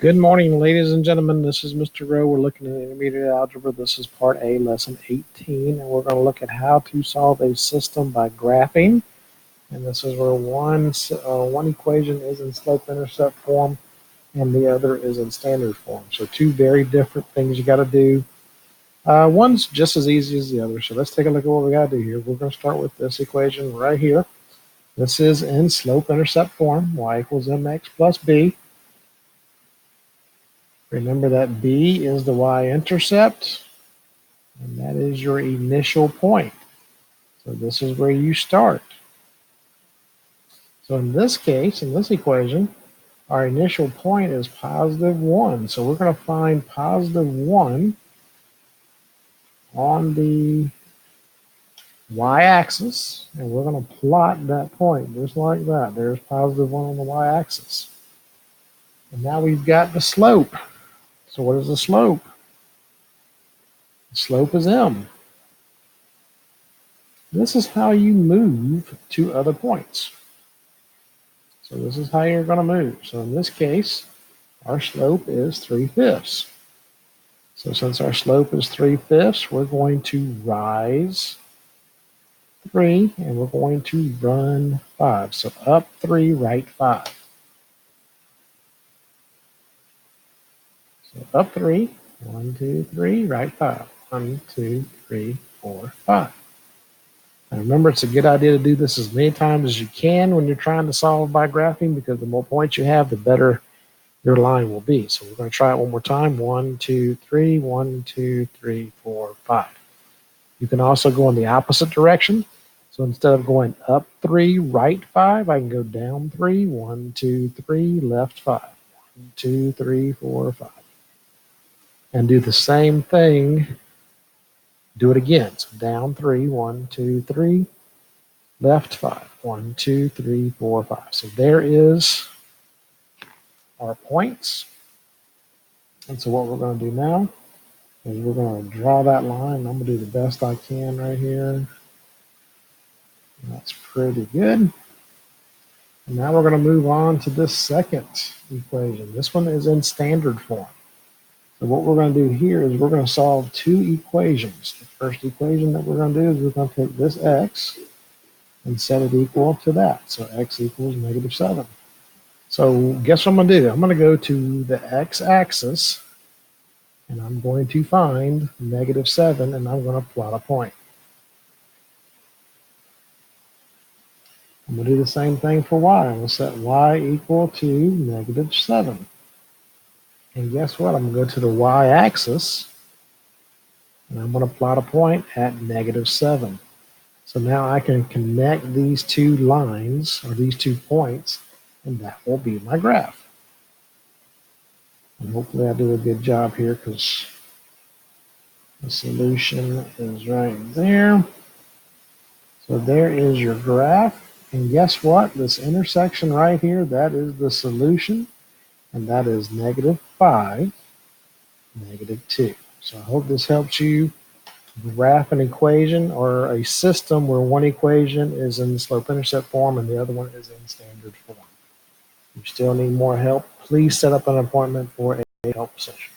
Good morning, ladies and gentlemen. This is Mr. Rowe. We're looking at intermediate algebra. This is part A, lesson 18, and we're going to look at how to solve a system by graphing. And this is where one equation is in slope-intercept form and the other is in standard form. So two very different things you got to do. One's just as easy as the other. So let's take a look at what we got to do here. We're going to start with this equation right here. This is in slope-intercept form, y equals mx plus b. Remember that B is the y-intercept, and that is your initial point. So this is where you start. So in this case, in this equation, our initial point is positive 1. So we're going to find positive 1 on the y-axis, and we're going to plot that point just like that. There's positive 1 on the y-axis. And now we've got the slope. So what is the slope? The slope is m. This is how you move to other points. So this is how you're going to move. So in this case, our slope is 3/5. So since our slope is 3/5, we're going to rise 3 and we're going to run 5. So up 3, right 5. So up 3, 1, 2, 3, right 5. 1, 2, 3, 4, 5. And remember, it's a good idea to do this as many times as you can when you're trying to solve by graphing, because the more points you have, the better your line will be. So we're going to try it one more time. 1, 2, 3, 1, 2, 3, 4, 5. You can also go in the opposite direction. So instead of going up 3, right 5, I can go down 3, 1, 2, 3, left 5. 1, 2, 3, 4, 5. And do the same thing. Do it again. So down 3, 1, 2, 3, left 5. 1, 2, 3, 4, 5. So there is our points. And so what we're going to do now is we're going to draw that line. I'm going to do the best I can right here. That's pretty good. And now we're going to move on to this second equation. This one is in standard form. So what we're going to do here is we're going to solve two equations. The first equation that we're going to do is we're going to take this x and set it equal to that. So x equals -7. So guess what I'm going to do? I'm going to go to the x-axis and I'm going to find -7 and I'm going to plot a point. I'm going to do the same thing for y. I'm going to set y equal to -7. And guess what? I'm going to go to the y-axis, and I'm going to plot a point at -7. So now I can connect these two lines, or these 2 points, and that will be my graph. And hopefully I do a good job here, because the solution is right there. So there is your graph. And guess what? This intersection right here, that is the solution. And that is -5, -2. So I hope this helps you graph an equation or a system where one equation is in slope-intercept form and the other one is in standard form. If you still need more help, please set up an appointment for a help session.